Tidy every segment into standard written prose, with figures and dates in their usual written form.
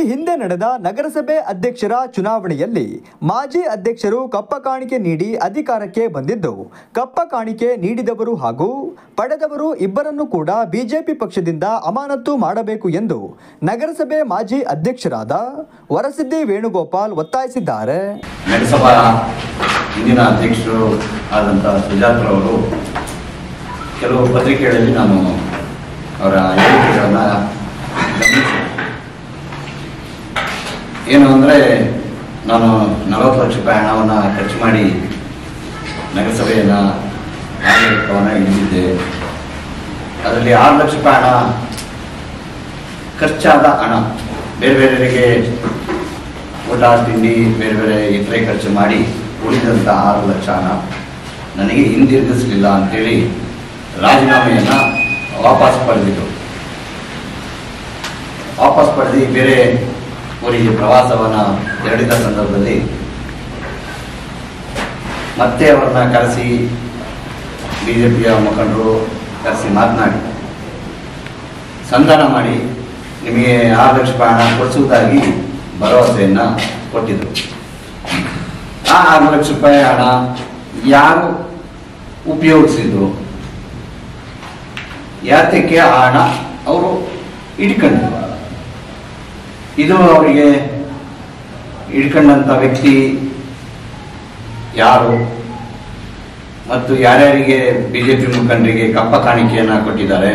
ಹಿಂದೆ ನಡೆದ ನಗರಸಭೆ ಅಧ್ಯಕ್ಷರ ಚುನಾವಣೆಯಲ್ಲಿ ಮಾಜಿ ಅಧ್ಯಕ್ಷರು ಕಪ್ಪ ಕಾಣಿಕೆ ನೀಡಿ ಅಧಿಕಾರಕ್ಕೆ ಬಂದಿದ್ದು, ಕಪ್ಪ ಕಾಣಿಕೆ ನೀಡಿದವರು ಹಾಗೂ ಪಡೆದವರು ಇಬ್ಬರನ್ನು ಕೂಡ ಬಿಜೆಪಿ ಪಕ್ಷದಿಂದ ಅಮಾನತು ಮಾಡಬೇಕು ಎಂದು ನಗರಸಭೆ ಮಾಜಿ ಅಧ್ಯಕ್ಷರಾದ ವರಸಿದ್ದಿ ವೇಣುಗೋಪಾಲ್ ಒತ್ತಾಯಿಸಿದ್ದಾರೆ. ನಗರಸಭಾ ಹಿಂದಿನ ಅಧ್ಯಕ್ಷರು ಆದಂತಹ ಸುಜಾತ್ರವರು ಕೆಲವು ಪತ್ರಿಕೆಗಳಲ್ಲಿ ನಾನು ಅವರ ಹೇಳಿಕೆಗಳನ್ನು ಗಮನಿಸಿದೆ. ಏನು ಅಂದರೆ, ನಾನು 40 ಲಕ್ಷ ರೂಪಾಯಿ ಹಣವನ್ನು ಖರ್ಚು ಮಾಡಿ ನಗರಸಭೆಯನ್ನು ಆಡಳಿತವನ್ನು ಹಿಡಿದಿದ್ದೆ. ಅದರಲ್ಲಿ 6 ಲಕ್ಷ ರೂಪಾಯಿ ಹಣ ಖರ್ಚಾದ ಹಣ, ಬೇರೆ ಬೇರೆಯವರಿಗೆ ಊಟ ತಿಂಡಿ ಬೇರೆ ಬೇರೆ ಇತರೆ ಖರ್ಚು ಮಾಡಿ ಉಳಿದಂಥ 6 ಲಕ್ಷ ಹಣ ನನಗೆ ಹಿಂದಿರುಗಿಸಲಿಲ್ಲ ಅಂತೇಳಿ ರಾಜೀನಾಮೆಯನ್ನು ವಾಪಸ್ ಪಡೆದಿದ್ದರು. ವಾಪಸ್ ಪಡೆದು ಬೇರೆ ಊರಿಗೆ ಪ್ರವಾಸವನ್ನು ತೆರಳಿದ ಸಂದರ್ಭದಲ್ಲಿ ಮತ್ತೆ ಅವರನ್ನ ಕರೆಸಿ ಬಿಜೆಪಿಯ ಮುಖಂಡರು ಕರೆಸಿ ಮಾತನಾಡಿ ಸಂಧಾನ ಮಾಡಿ ನಿಮಗೆ 6 ಲಕ್ಷ ರೂಪಾಯಿ ಹಣ ಕೊಡಿಸುವುದಾಗಿ ಭರವಸೆಯನ್ನು ಕೊಟ್ಟಿದ್ದರು. ಆ 6 ಲಕ್ಷ ರೂಪಾಯಿ ಹಣ ಯಾರು ಉಪಯೋಗಿಸಿದ್ರು, ಯಾತಕ್ಕೆ ಆ ಹಣ ಅವರು ಇಟ್ಕೊಂಡ್ರು, ಇದು ಅವರಿಗೆ ಇಟ್ಕೊಂಡಂಥ ವ್ಯಕ್ತಿ ಯಾರು ಮತ್ತು ಯಾರ್ಯಾರಿಗೆ ಬಿಜೆಪಿ ಮುಖಂಡರಿಗೆ ಕಪ್ಪ ಕಾಣಿಕೆಯನ್ನು ಕೊಟ್ಟಿದ್ದಾರೆ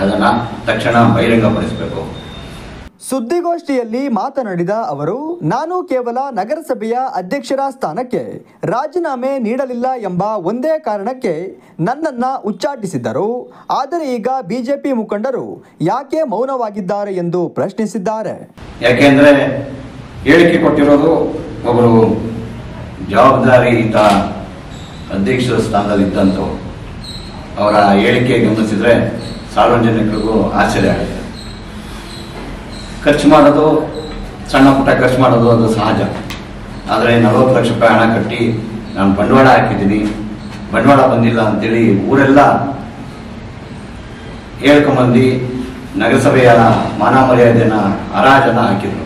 ಅದನ್ನು ತಕ್ಷಣ ಬಹಿರಂಗಪಡಿಸಬೇಕು. ಸುದ್ದಿಗೋಷ್ಠಿಯಲ್ಲಿ ಮಾತನಾಡಿದ ಅವರು, ನಾನು ಕೇವಲ ನಗರಸಭೆಯ ಅಧ್ಯಕ್ಷರ ಸ್ಥಾನಕ್ಕೆ ರಾಜೀನಾಮೆ ನೀಡಲಿಲ್ಲ ಎಂಬ ಒಂದೇ ಕಾರಣಕ್ಕೆ ನನ್ನನ್ನು ಉಚ್ಚಾಟಿಸಿದ್ದರು. ಆದರೆ ಈಗ ಬಿಜೆಪಿ ಮುಖಂಡರು ಯಾಕೆ ಮೌನವಾಗಿದ್ದಾರೆ ಎಂದು ಪ್ರಶ್ನಿಸಿದ್ದಾರೆ. ಯಾಕೆಂದ್ರೆ ಹೇಳಿಕೆ ಕೊಟ್ಟಿರೋದು ಒಬ್ಬರು ಜವಾಬ್ದಾರಿಯುತ ಅಧ್ಯಕ್ಷರ ಸ್ಥಾನದಲ್ಲಿದ್ದಂಥವ್ರು. ಅವರ ಹೇಳಿಕೆ ಗಮನಿಸಿದ್ರೆ ಸಾರ್ವಜನಿಕರಿಗೂ ಆಶ್ಚರ್ಯ ಆಗಿದೆ. ಖರ್ಚು ಮಾಡೋದು, ಸಣ್ಣ ಪುಟ್ಟ ಖರ್ಚು ಮಾಡೋದು ಅದು ಸಹಜ. ಆದರೆ 40 ಲಕ್ಷ ರೂಪಾಯಿ ಹಣ ಕಟ್ಟಿ ನಾನು ಬಂಡವಾಳ ಹಾಕಿದ್ದೀನಿ, ಬಂಡವಾಳ ಬಂದಿಲ್ಲ ಅಂತೇಳಿ ಊರೆಲ್ಲ ಹೇಳ್ಕೊಂಬಂದು ನಗರಸಭೆಯ ಮಾನ ಮರ್ಯಾದೆನ ಹರಾಜನ್ನು ಹಾಕಿದ್ರು.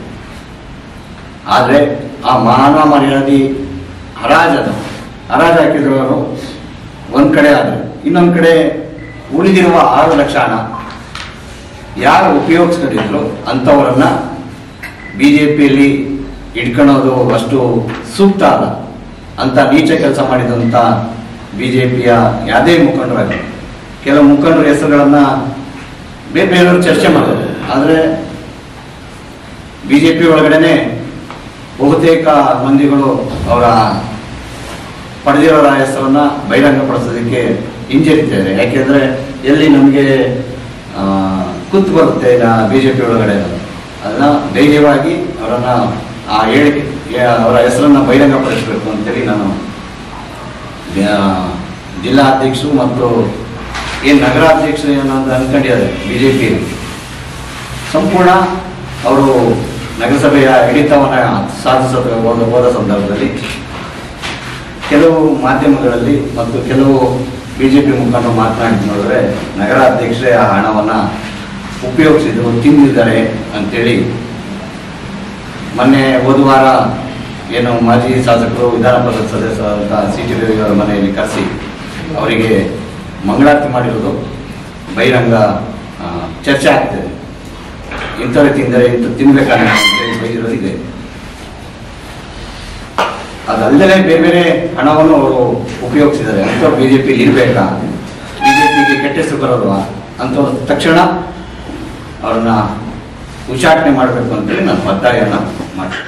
ಆದರೆ ಆ ಮಾನ ಮರ್ಯಾದೆ ಹರಾಜು ಹಾಕಿದ್ರು ಒಂದು ಕಡೆ. ಆದರೆ ಇನ್ನೊಂದು ಕಡೆ ಉಳಿದಿರುವ 6 ಲಕ್ಷ ಹಣ ಯಾರು ಉಪಯೋಗಿಸ್ಕೊಂಡಿದ್ರು ಅಂಥವರನ್ನ ಬಿಜೆಪಿಯಲ್ಲಿ ಇಟ್ಕೊಳ್ಳೋದು ಅಷ್ಟು ಸೂಕ್ತ ಅಲ್ಲ. ಅಂತ ನೀಚ ಕೆಲಸ ಮಾಡಿದಂಥ ಬಿಜೆಪಿಯ ಯಾವುದೇ ಮುಖಂಡರಾಗಲಿ, ಕೆಲವು ಮುಖಂಡರ ಹೆಸರುಗಳನ್ನು ಬೇರೆಯವರು ಚರ್ಚೆ ಮಾಡೋದು. ಆದರೆ ಬಿಜೆಪಿ ಒಳಗಡೆನೆ ಬಹುತೇಕ ಮಂದಿಗಳು ಅವರ ಪಡೆದಿರೋರ ಹೆಸರನ್ನು ಬಹಿರಂಗಪಡಿಸೋದಕ್ಕೆ ಹಿಂಜರಿತಿದ್ದಾರೆ. ಯಾಕೆಂದರೆ ಎಲ್ಲಿ ನಮಗೆ ಕುತ್ತು ಬರುತ್ತೆ ಬಿಜೆಪಿ ಒಳಗಡೆ, ಅದನ್ನ ಧೈರ್ಯವಾಗಿ ಅವರನ್ನು ಆ ಹೇಳಿಕೆ ಅವರ ಹೆಸರನ್ನು ಬಹಿರಂಗಪಡಿಸಬೇಕು ಅಂತೇಳಿ ನಾನು ಜಿಲ್ಲಾಧ್ಯಕ್ಷರು ಮತ್ತು ಏನು ನಗರಾಧ್ಯಕ್ಷರು ಏನಂತ ಅಂದ್ಕೊಂಡಿದ್ದಾರೆ ಬಿಜೆಪಿಯಲ್ಲಿ ಸಂಪೂರ್ಣ ಅವರು ನಗರಸಭೆಯ ಹಿಡಿತವನ್ನು ಸಾಧಿಸೋದ ಸಂದರ್ಭದಲ್ಲಿ ಕೆಲವು ಮಾಧ್ಯಮಗಳಲ್ಲಿ ಮತ್ತು ಕೆಲವು ಬಿಜೆಪಿ ಮುಖಂಡರು ಮಾತನಾಡಿ ನೋಡಿದ್ರೆ ನಗರಾಧ್ಯಕ್ಷರೇ ಆ ಹಣವನ್ನು ಉಪಯೋಗಿಸಿದ್ರು, ತಿಂದಿದ್ದಾರೆ ಅಂತೇಳಿ ಮೊನ್ನೆ ಹೋದ ವಾರ ಏನು ಮಾಜಿ ಶಾಸಕರು ವಿಧಾನ ಪರಿಷತ್ ಸದಸ್ಯರಾದಂಥ ಸಿ.ಟಿ. ರವಿ ಅವರ ಮನೆಯಲ್ಲಿ ಕರೆಸಿ ಅವರಿಗೆ ಮಂಗಳಾರತಿ ಮಾಡಿರೋದು ಬಹಿರಂಗ ಚರ್ಚೆ ಆಗ್ತಿದೆ. ಇಂಥವ್ರು ತಿಂದರೆ ಇಂಥ ತಿನ್ಬೇಕಾದ್ರೆ ಅಂತೇಳಿ ಬೈದಿರೋದಿದೆ. ಅದಲ್ಲದೆ ಬೇರೆ ಬೇರೆ ಹಣವನ್ನು ಅವರು ಉಪಯೋಗಿಸಿದ್ದಾರೆ. ಅಂಥವ್ರು ಬಿಜೆಪಿಯಲ್ಲಿ ಇರಬೇಕಾ, ಬಿಜೆಪಿಗೆ ಕೆಟ್ಟ ಹೆಸರು ಬರೋಲ್ವಾ ಅಂಥವ್ರು ತಕ್ಷಣ ಅವ್ರನ್ನ ಉಚ್ಚಾಟನೆ ಮಾಡಬೇಕು ಅಂತೇಳಿ ನಾನು ಒತ್ತಾಯವನ್ನು ಮಾಡ್ತೀನಿ.